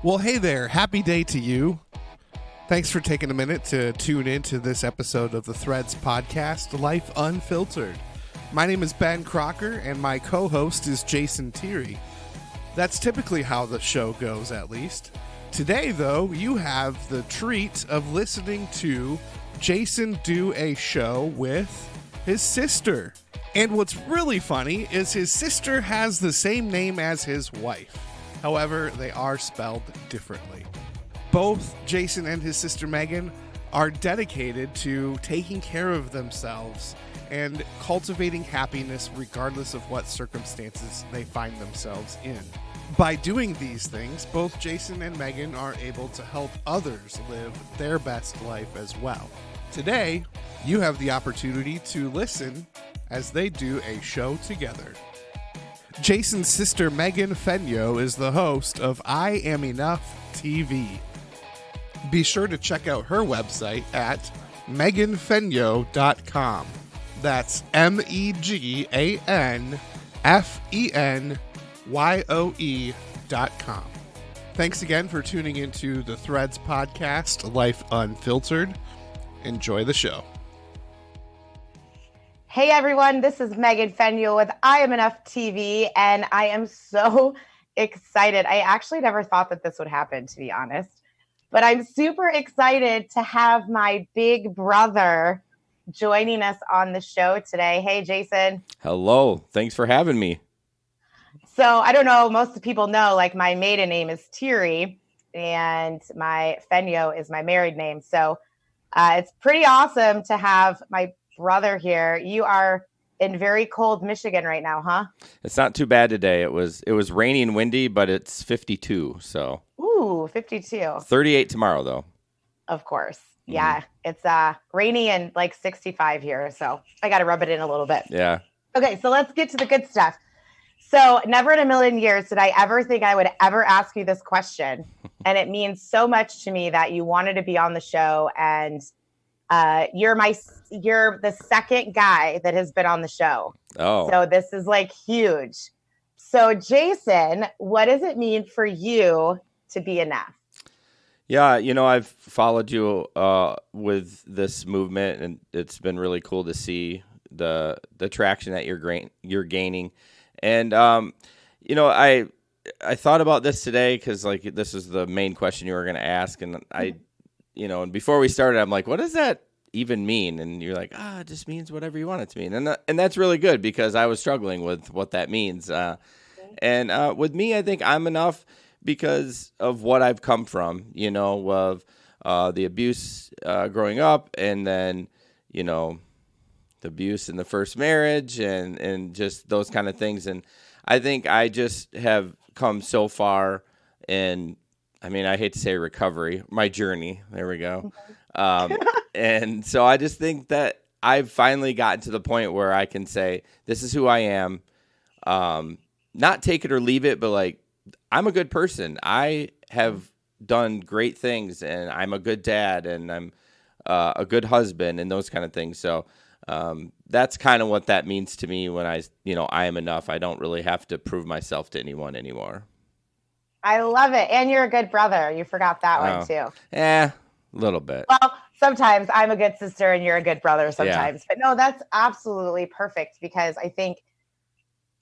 Well, hey there. Happy day to you. Thanks for taking a minute to tune in to this episode of the Threads podcast, Life Unfiltered. My name is Ben Crocker, and my co-host is Jason Thierry. That's typically how the show goes, at least. Today, though, you have the treat of listening to Jason do a show with his sister. And what's really funny is his sister has the same name as his wife. However, they are spelled differently. Both Jason and his sister Megan are dedicated to taking care of themselves and cultivating happiness regardless of what circumstances they find themselves in. By doing these things, both Jason and Megan are able to help others live their best life as well. Today, you have the opportunity to listen as they do a show together. Jason's sister Megan Fenyoe is the host of I Am Enough TV. Be sure to check out her website at meganfenyoe.com. That's meganfenyoe.com. Thanks again for tuning into the Threads podcast, Life Unfiltered. Enjoy the show. Hey everyone, this is Megan Fenyoe with I Am Enough TV, and I am so excited. I actually never thought that this would happen, to be honest, but I'm super excited to have my big brother joining us on the show today. Hey, Jason. Hello. Thanks for having me. So I don't know, most people know, like, my maiden name is Thierry, and my Fenyoe is my married name. So it's pretty awesome to have my brother here. You are in very cold Michigan right now, huh? It's not too bad today. It was rainy and windy, but it's 52. So ooh, 52. 38 tomorrow, though. Of course. Yeah. It's rainy and like 65 here. So I got to rub it in a little bit. Yeah. Okay. So let's get to the good stuff. So never in a million years did I ever think I would ever ask you this question. And it means so much to me that you wanted to be on the show, and you're the second guy that has been on the show. Oh. So this is like huge. So Jason, what does it mean for you to be enough? Yeah, I've followed you with this movement, and it's been really cool to see the traction that you're gaining. And I thought about this today because, like, this is the main question you were going to ask, and and before we started, I'm like, what does that even mean? And you're like, it just means whatever you want it to mean. And that's really good, because I was struggling with what that means. And with me, I think I'm enough because of what I've come from, of the abuse growing up, and then, the abuse in the first marriage, and just those kind of things. And I think I just have come so far in, I hate to say recovery, my journey. There we go. And so I just think that I've finally gotten to the point where I can say, this is who I am. Not take it or leave it, but like, I'm a good person. I have done great things, and I'm a good dad, and I'm a good husband, and those kind of things. So that's kind of what that means to me when I am enough. I don't really have to prove myself to anyone anymore. I love it. And you're a good brother. You forgot that one too. A little bit. Well, sometimes I'm a good sister and you're a good brother sometimes. Yeah. But no, that's absolutely perfect, because I think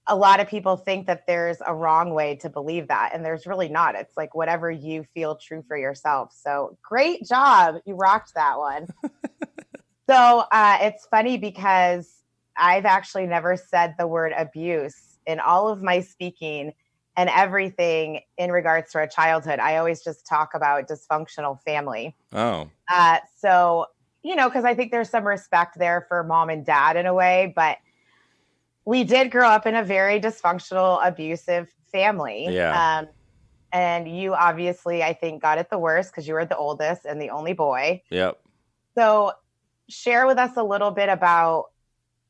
a lot of people think that there's a wrong way to believe that, and there's really not. It's like whatever you feel true for yourself. So great job. You rocked that one. So it's funny because I've actually never said the word abuse in all of my speaking and everything in regards to our childhood. I always just talk about dysfunctional family. Oh. So, because I think there's some respect there for mom and dad in a way, but we did grow up in a very dysfunctional, abusive family. Yeah. And you obviously, I think, got it the worst because you were the oldest and the only boy. Yep. So share with us a little bit about,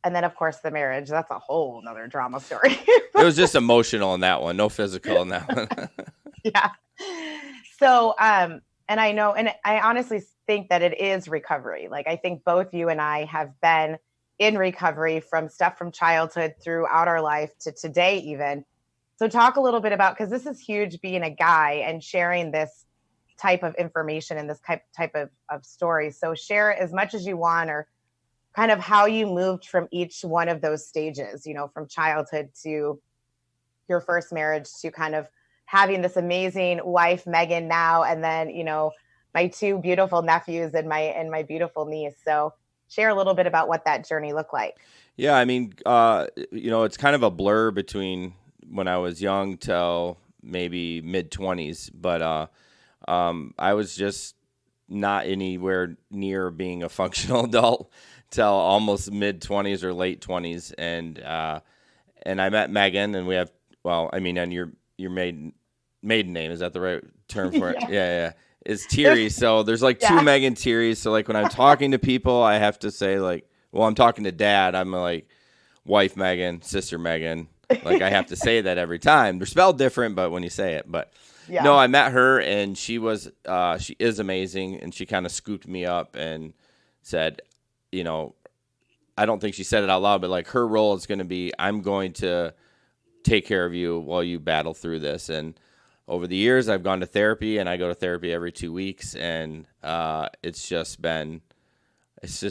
and then of course the marriage. That's a whole nother drama story. It was just emotional in that one, no physical in that one. Yeah. So, and I know, and I honestly think that it is recovery. Like, I think both you and I have been in recovery from stuff from childhood throughout our life to today even. So talk a little bit about, because this is huge being a guy and sharing this type of information and this type of story. So share as much as you want, or kind of how you moved from each one of those stages, from childhood to your first marriage to kind of having this amazing wife, Megan, now, and then, my two beautiful nephews and my beautiful niece. So share a little bit about what that journey looked like. Yeah, I mean, it's kind of a blur between when I was young till maybe mid-20s, but I was just not anywhere near being a functional adult till almost mid-20s or late 20s, and I met Megan, and we have, and your maiden name, is that the right term for it? Yeah. It's Thierry. So there's like two Megan Thierrys. So like when I'm talking to people, I have to say like, well, I'm talking to Dad, I'm like wife Megan, sister Megan. Like I have to say that every time. They're spelled different, but when you say it, no, I met her, and she is amazing, and she kind of scooped me up and said, I don't think she said it out loud, but like her role is going to be, I'm going to take care of you while you battle through this. And over the years, I've gone to therapy, and I go to therapy every 2 weeks, and it's just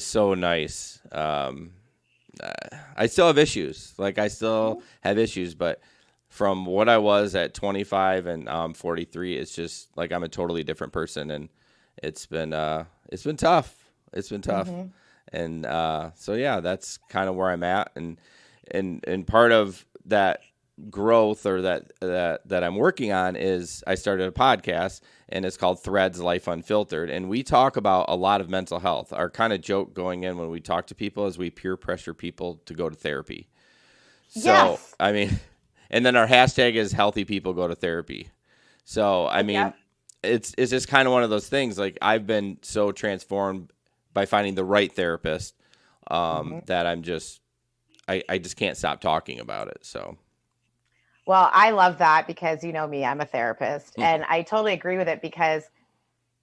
so nice. I still have issues. Like I still have issues, but from what I was at 25 and 43, it's just like I'm a totally different person, and it's been tough. It's been tough, and so yeah, that's kind of where I'm at, and part of that growth or that I'm working on is I started a podcast, and it's called Threads Life Unfiltered, and we talk about a lot of mental health. Our kind of joke going in when we talk to people is we peer pressure people to go to therapy. So yes. I mean, and then our hashtag is healthy people go to therapy. So I mean, it's just kind of one of those things. Like I've been so transformed by finding the right therapist that I'm just I just can't stop talking about it. So. Well, I love that because, me, I'm a therapist, and I totally agree with it because,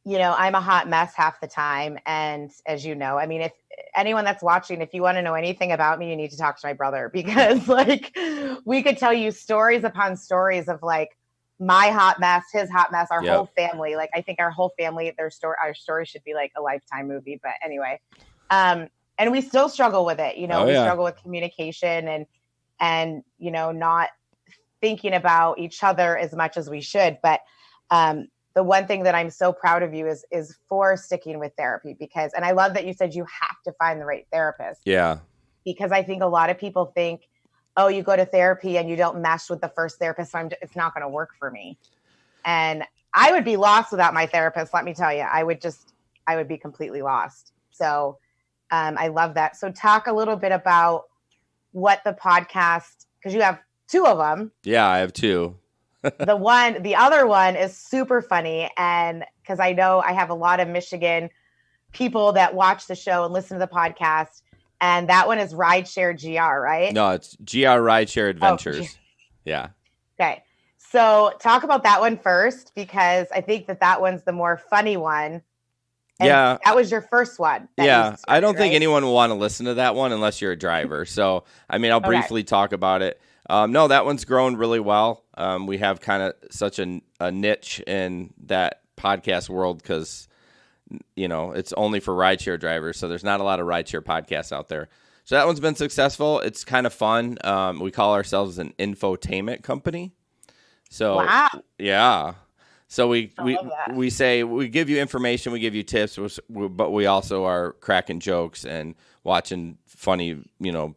I'm a hot mess half the time. And as you know, I mean, if anyone that's watching, if you want to know anything about me, you need to talk to my brother, because like we could tell you stories upon stories of like my hot mess, his hot mess, our whole family. Like I think our whole family, our story should be like a Lifetime movie. But anyway, and we still struggle with it. We struggle with communication and not thinking about each other as much as we should. But the one thing that I'm so proud of you is for sticking with therapy, because, and I love that you said you have to find the right therapist. Yeah. Because I think a lot of people think, oh, you go to therapy and you don't mesh with the first therapist, so it's not going to work for me. And I would be lost without my therapist. Let me tell you, I would be completely lost. So I love that. So talk a little bit about what the podcast, because you have 2 of them. Yeah, I have 2. The other one is super funny. And because I know I have a lot of Michigan people that watch the show and listen to the podcast. And that one is Rideshare GR, right? No, it's GR Rideshare Adventures. Yeah. Okay. So talk about that one first, because I think that one's the more funny one. And that was your first one. I don't think anyone will want to listen to that one unless you're a driver. So, I mean, I'll briefly talk about it. No, that one's grown really well. We have kind of such a niche in that podcast world because, it's only for rideshare drivers. So there's not a lot of rideshare podcasts out there. So that one's been successful. It's kind of fun. We call ourselves an infotainment company. So, wow. Yeah. So we say we give you information, we give you tips, but we also are cracking jokes and watching funny,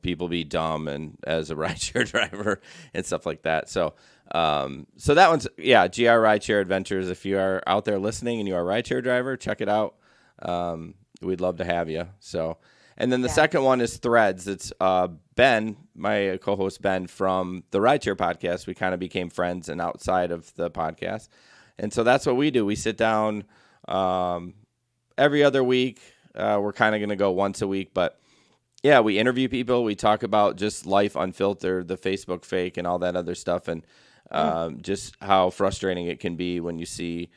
people be dumb and as a rideshare driver and stuff like that. So that one's GR Rideshare Adventures. If you are out there listening and you are a rideshare driver, check it out. We'd love to have you. So, and then the second one is Threads. It's Ben, my co-host Ben from the Rideshare podcast. We kind of became friends and outside of the podcast. And so that's what we do. We sit down every other week. We're kind of going to go once a week. But, yeah, we interview people. We talk about just life unfiltered, the Facebook fake, and all that other stuff, and just how frustrating it can be when you see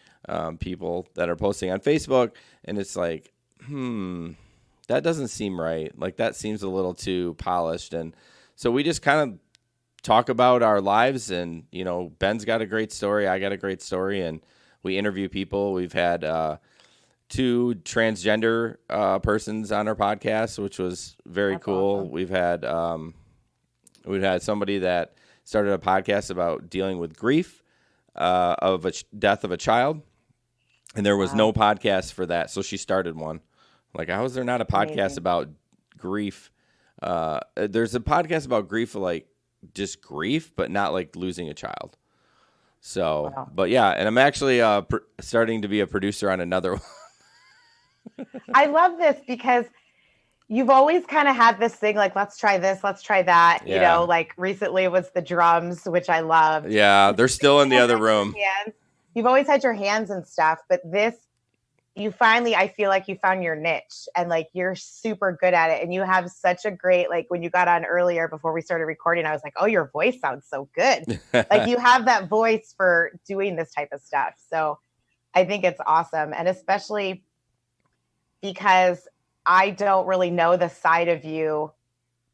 people that are posting on Facebook. And it's like, that doesn't seem right. Like, that seems a little too polished. And so we just kind of talk about our lives. And, Ben's got a great story. I got a great story. And we interview people. We've had 2 transgender persons on our podcast, which was very cool. Awesome. We've had somebody that started a podcast about dealing with grief of a death of a child. And there was no podcast for that. So she started one. Like, how is there not a podcast about grief? There's a podcast about grief, like just grief, but not like losing a child. So, but yeah, and I'm actually starting to be a producer on another one. I love this because you've always kind of had this thing like, let's try this, let's try that. Yeah. Like recently it was the drums, which I loved. Yeah, they're still in the other room. You've always had your hands and stuff, but this, you finally, I feel like you found your niche and like you're super good at it. And you have such a great, like when you got on earlier before we started recording, I was like, oh, your voice sounds so good. Like you have that voice for doing this type of stuff. So I think it's awesome. And especially because I don't really know the side of you.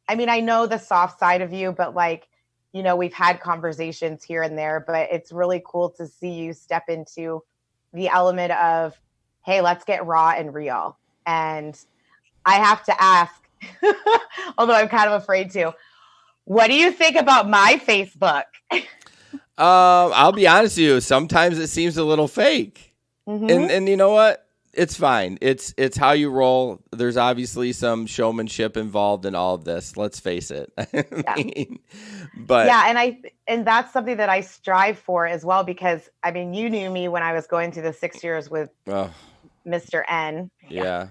I mean, I know the soft side of you, but like, we've had conversations here and there, but it's really cool to see you step into the element of, hey, let's get raw and real. And I have to ask, although I'm kind of afraid to, what do you think about my Facebook? I'll be honest with you. Sometimes it seems a little fake. Mm-hmm. And you know what? It's fine. It's how you roll. There's obviously some showmanship involved in all of this. Let's face it. But yeah, and that's something that I strive for as well, because I mean, you knew me when I was going through the 6 years with Mr. N. Yeah.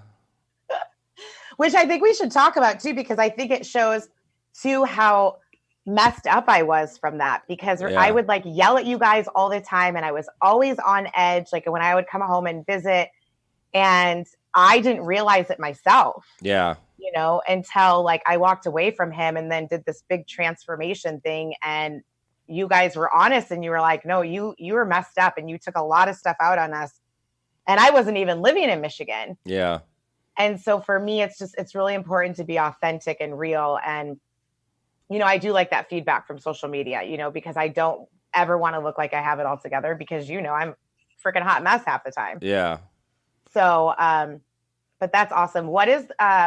Which I think we should talk about too, because I think it shows too how messed up I was from that, because I would like yell at you guys all the time and I was always on edge. Like when I would come home and visit, and I didn't realize it myself. Yeah. Until like I walked away from him and then did this big transformation thing. And you guys were honest and you were like, no, you were messed up and you took a lot of stuff out on us. And I wasn't even living in Michigan. Yeah. And so for me, it's really important to be authentic and real. And, I do like that feedback from social media, because I don't ever want to look like I have it all together, because, I'm a freaking hot mess half the time. Yeah. So, but that's awesome. What is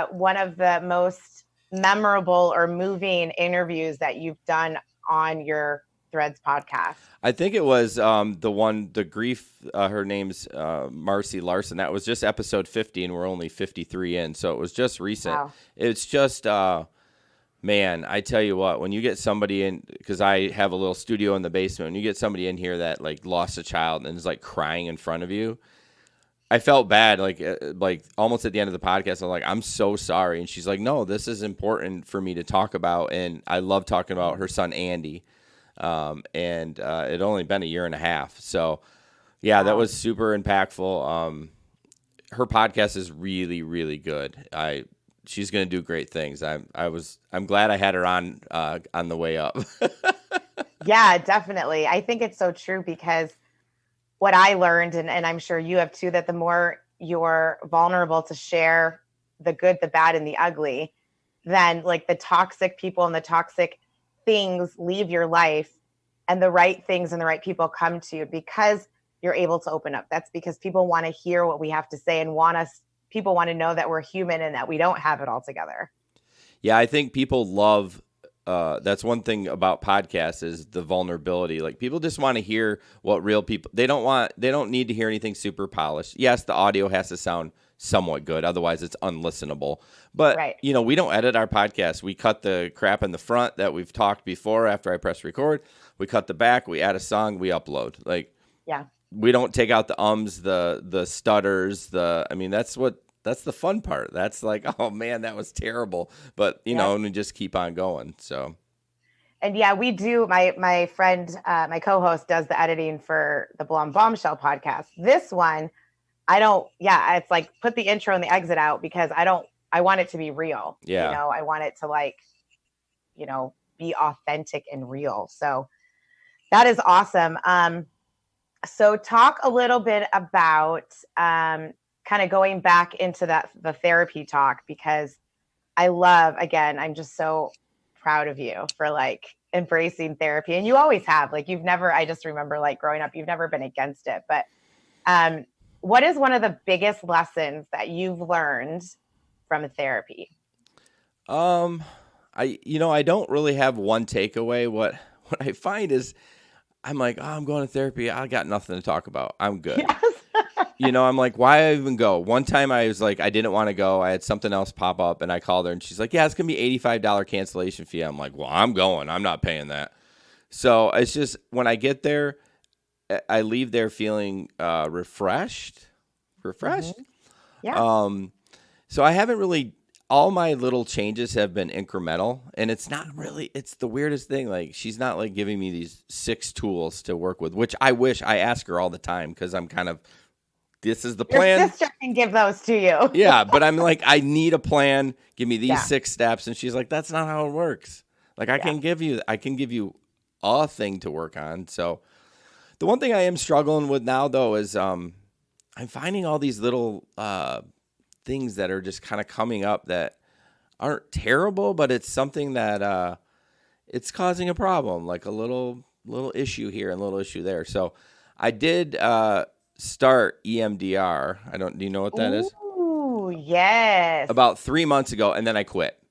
one of the most memorable or moving interviews that you've done on your Threads podcast? I think it was the grief, her name's Marcy Larson. That was just episode 50 and we're only 53 in. So it was just recent. Wow. It's just, man, I tell you what, when you get somebody in, because I have a little studio in the basement, when you get somebody in here that like lost a child and is like crying in front of you, I felt bad, like almost at the end of the podcast. I'm like, I'm so sorry. And she's like, no, this is important for me to talk about. And I love talking about her son, Andy. And it only been a year and a half. So yeah, that was super impactful. Her podcast is really, really good. She's going to do great things. I'm glad I had her on the way up. Yeah, definitely. I think it's so true, because what I learned, and I'm sure you have too, that the more you're vulnerable to share the good, the bad, and the ugly, then like the toxic people and the toxic things leave your life and the right things and the right people come to you, because you're able to open up. That's because people want to hear what we have to say and people want to know that we're human and that we don't have it all together. Yeah, I think people love that's one thing about podcasts is the vulnerability. Like people just want to hear what real people, they don't need to hear anything super polished. Yes, the audio has to sound somewhat good. Otherwise it's unlistenable. But right. We don't edit our podcast. We cut the crap in the front that we've talked before after I press record. We cut the back, we add a song, we upload. Like, yeah, we don't take out the ums, the stutters, that's the fun part. That's like, oh man, that was terrible. But and we just keep on going. So, and yeah, we do. My friend, my co-host, does the editing for the Blonde Bombshell podcast. This one, I don't. Yeah, it's like put the intro and the exit out, because I want it to be real. Yeah, I want it to be authentic and real. So that is awesome. So talk a little bit about kind of going back into the therapy talk, because I love, again, I'm just so proud of you for like embracing therapy. And you always have, like, I just remember like growing up, you've never been against it. But what is one of the biggest lessons that you've learned from therapy? I don't really have one takeaway. What I find is I'm like, oh, I'm going to therapy. I got nothing to talk about. I'm good. Yes. I'm like, why even go? One time I was like, I didn't want to go. I had something else pop up, and I called her, and she's like, yeah, it's going to be $85 cancellation fee. I'm like, well, I'm going. I'm not paying that. So it's just when I get there, I leave there feeling refreshed. Mm-hmm. Yeah. So I haven't really – all my little changes have been incremental, and it's not really – it's the weirdest thing. Like, she's not like giving me these 6 tools to work with, which I wish I ask her all the time because I'm kind of – this is the plan. Your sister can give those to you. Yeah, but I'm like, I need a plan. Give me these 6 steps, and she's like, that's not how it works. Like, I can give you a thing to work on. So the one thing I am struggling with now, though, is I'm finding all these little things that are just kind of coming up that aren't terrible, but it's something that it's causing a problem, like a little issue here and a little issue there. So I did start EMDR. Do you know what that is? Ooh, yes. About 3 months ago, and then I quit.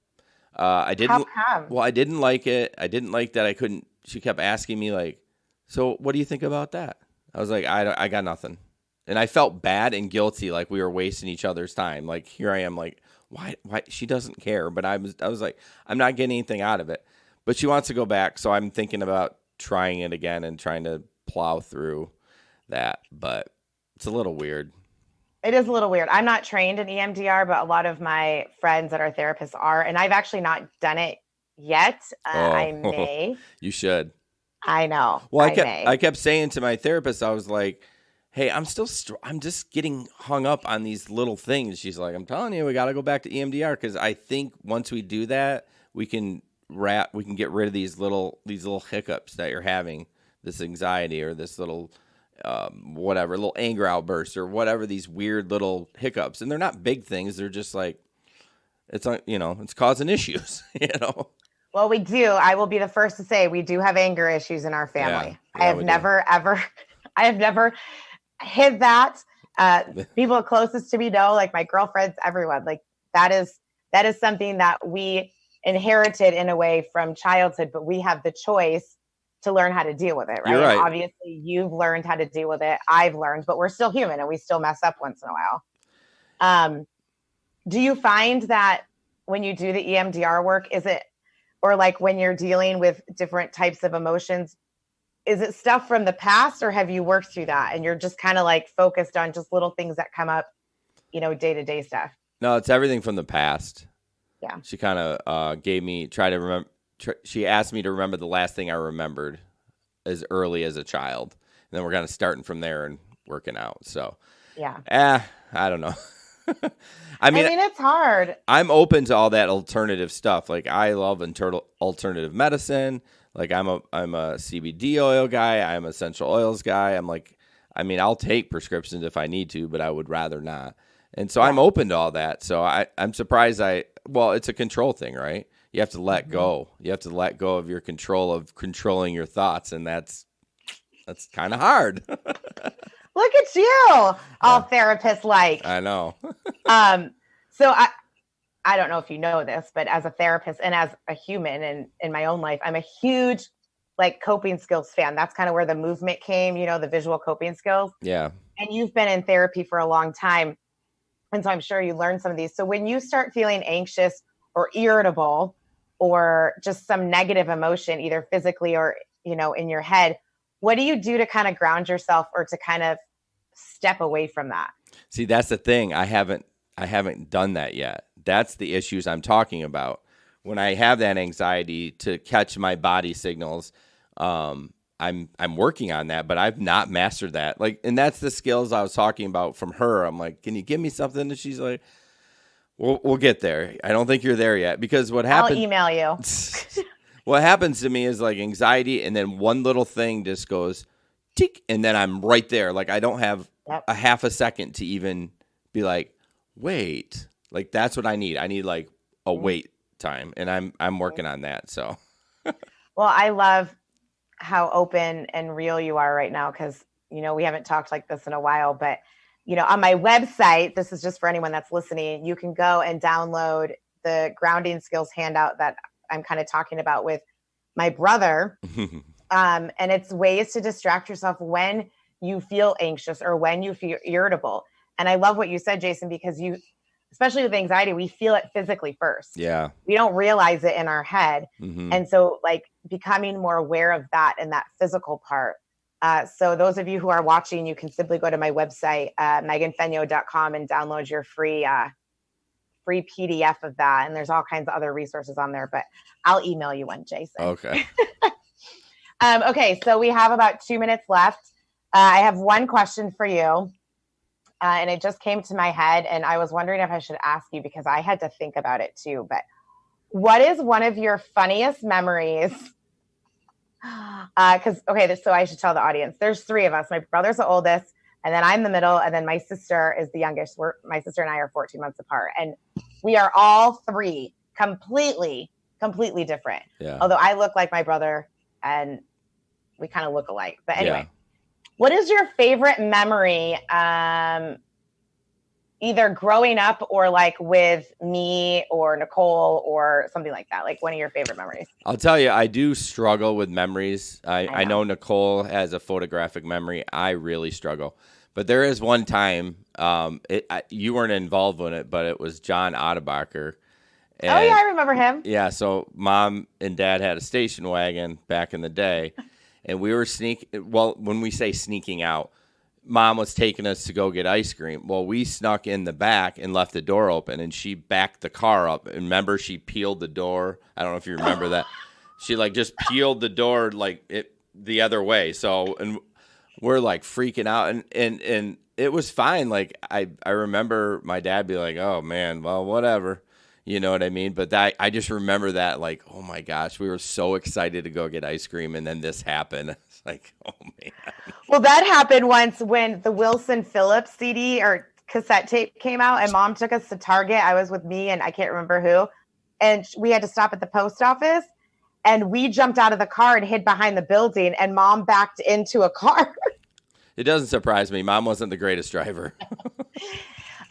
I didn't. How come? Well, I didn't like it. I didn't like that I couldn't. She kept asking me like, "So, what do you think about that?" I was like, "I got nothing," and I felt bad and guilty, like we were wasting each other's time. Like here I am, like why? She doesn't care, but I was like, I'm not getting anything out of it. But she wants to go back, so I'm thinking about trying it again and trying to plow through that, but it's a little weird. It is a little weird. I'm not trained in EMDR, but a lot of my friends that are therapists are, and I've actually not done it yet. I may. You should. I know. Well, I kept saying to my therapist, I was like, hey, I'm just getting hung up on these little things. She's like, I'm telling you, we got to go back to EMDR because I think once we do that, we can get rid of these little hiccups that you're having, this anxiety or this little little anger outbursts or whatever, these weird little hiccups. And they're not big things. They're just like, it's causing issues, Well, we do. I will be the first to say we do have anger issues in our family. Yeah, I have never hid that. People closest to me know, like my girlfriends, everyone, like that is something that we inherited in a way from childhood, but we have the choice to learn how to deal with it, right? You're right. Obviously, you've learned how to deal with it. I've learned, but we're still human and we still mess up once in a while. Do you find that when you do the EMDR work, or like when you're dealing with different types of emotions, is it stuff from the past or have you worked through that and you're just kind of like focused on just little things that come up, day-to-day stuff? No, it's everything from the past. Yeah. She kind of she asked me to remember the last thing I remembered as early as a child. And then we're kind of starting from there and working out. So, yeah. I don't know. I mean, it's hard. I'm open to all that alternative stuff. Like I love alternative medicine. Like I'm a CBD oil guy. I'm an essential oils guy. I'll take prescriptions if I need to, but I would rather not. And so I'm open to all that. So I'm surprised it's a control thing, right? You have to let go. You have to let go of your control of controlling your thoughts. And that's kind of hard. Look at you, all therapists like. I know. So I don't know if you know this, but as a therapist and as a human and in my own life, I'm a huge like coping skills fan. That's kind of where the movement came, the visual coping skills. Yeah. And you've been in therapy for a long time. And so I'm sure you learned some of these. So when you start feeling anxious or irritable or just some negative emotion, either physically or, in your head, what do you do to kind of ground yourself or to kind of step away from that? See, that's the thing. I haven't done that yet. That's the issues I'm talking about. When I have that anxiety to catch my body signals, I'm working on that, but I've not mastered that. Like, and that's the skills I was talking about from her. I'm like, can you give me something? And she's like, we'll get there. I don't think you're there yet because what happens? I'll email you. What happens to me is like anxiety, and then one little thing just goes tick, and then I'm right there. Like I don't have a half a second to even be like, wait. Like that's what I need. I need like a wait time, and I'm working on that. So, well, I love how open and real you are right now, because we haven't talked like this in a while, but on my website, this is just for anyone that's listening, you can go and download the grounding skills handout that I'm kind of talking about with my brother. And it's ways to distract yourself when you feel anxious or when you feel irritable. And I love what you said, Jason, because especially with anxiety, we feel it physically first. Yeah. We don't realize it in our head. Mm-hmm. And so like becoming more aware of that and that physical part. So those of you who are watching, you can simply go to my website, meganfenyoe.com, and download your free PDF of that. And there's all kinds of other resources on there, but I'll email you one, Jason. Okay. Okay. So we have about 2 minutes left. I have one question for you. And it just came to my head, and I was wondering if I should ask you because I had to think about it too. But what is one of your funniest memories? So I should tell the audience. There's 3 of us. My brother's the oldest, and then I'm the middle, and then my sister is the youngest. My sister and I are 14 months apart, and we are all 3 completely different. Yeah. Although I look like my brother, and we kind of look alike. But anyway. Yeah. What is your favorite memory, either growing up or like with me or Nicole or something like that? Like one of your favorite memories? I'll tell you, I do struggle with memories. I know Nicole has a photographic memory. I really struggle. But there is one time, you weren't involved in it, but it was John Adebacher. Oh, yeah, I remember him. Yeah, so Mom and Dad had a station wagon back in the day. And we were when we say sneaking out, Mom was taking us to go get ice cream. Well, we snuck in the back and left the door open, and she backed the car up. And remember, she peeled the door. I don't know if you remember that. She just peeled the door the other way. So, and we're freaking out, and it was fine. I remember my dad be like, "Oh man, well, whatever." You know what I mean? But I just remember that, oh my gosh, we were so excited to go get ice cream, and then this happened. It's oh man. Well, that happened once when the Wilson Phillips CD or cassette tape came out, and Mom took us to Target. I was with me, and I can't remember who. And we had to stop at the post office, and we jumped out of the car and hid behind the building, and Mom backed into a car. It doesn't surprise me. Mom wasn't the greatest driver.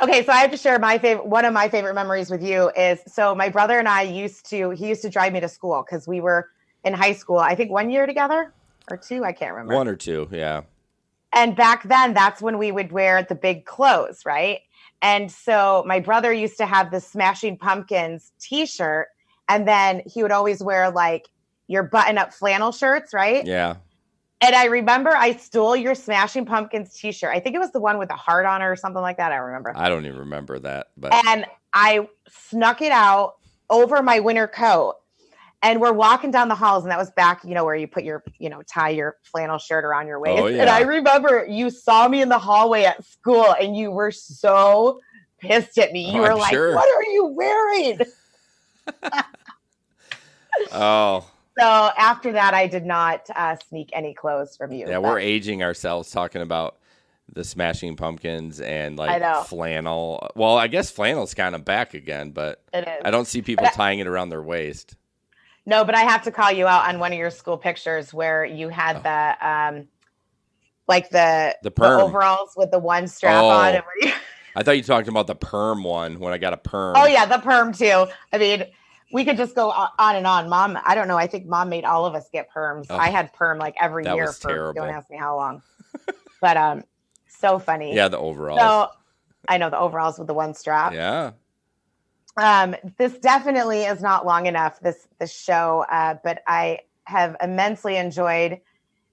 Okay, so I have to share one of my favorite memories with you is, so my brother and I he used to drive me to school because we were in high school, I think 1 year together or 2, I can't remember. 1 or 2, yeah. And back then, that's when we would wear the big clothes, right? And so my brother used to have the Smashing Pumpkins t-shirt, and then he would always wear your button-up flannel shirts, right? Yeah. And I remember I stole your Smashing Pumpkins t-shirt. I think it was the one with the heart on it or something like that. I remember. I don't even remember that. But And I snuck it out over my winter coat. And we're walking down the halls. And that was back, where you put your, tie your flannel shirt around your waist. Oh, yeah. And I remember you saw me in the hallway at school and you were so pissed at me. You were like, sure. What are you wearing? Oh. So after that, I did not sneak any clothes from you. Yeah, we're aging ourselves talking about the Smashing Pumpkins and flannel. Well, I guess flannel's kind of back again, but it is. I don't see people tying it around their waist. No, but I have to call you out on one of your school pictures where you had the perm. The overalls with the one strap on. I thought you talked about the perm one when I got a perm. Oh yeah, the perm too. I mean, we could just go on and on. Mom, I don't know. I think Mom made all of us get perms. I had perm every year for terrible. Don't ask me how long. But so funny. Yeah, the overalls. So I know the overalls with the one strap. Yeah. This definitely is not long enough, this show, but I have immensely enjoyed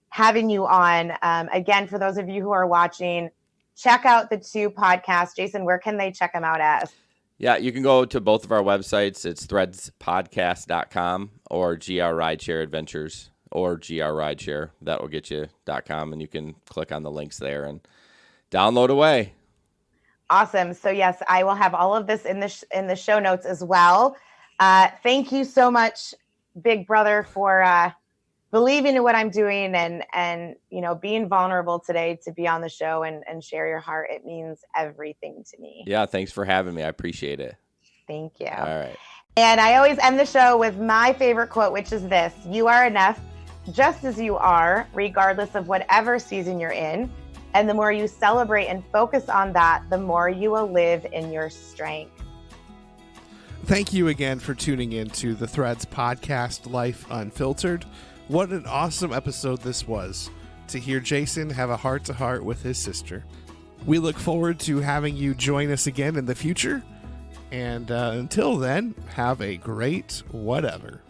having you on. Again, for those of you who are watching, check out the 2 podcasts. Jason, where can they check them out at? Yeah, you can go to both of our websites. It's threadspodcast.com or GR Rideshare Adventures or GR Rideshare. That will get you .com, and you can click on the links there and download away. Awesome. So yes, I will have all of this in the show notes as well. Thank you so much, Big Brother, for believing in what I'm doing and being vulnerable today to be on the show and share your heart. It means everything to me. Yeah, thanks for having me. I appreciate it. Thank you. All right. And I always end the show with my favorite quote, which is this: you are enough just as you are, regardless of whatever season you're in. And the more you celebrate and focus on that, the more you will live in your strength. Thank you again for tuning in to the Threads podcast, Life Unfiltered. What an awesome episode this was, to hear Jason have a heart-to-heart with his sister. We look forward to having you join us again in the future. And until then, have a great whatever.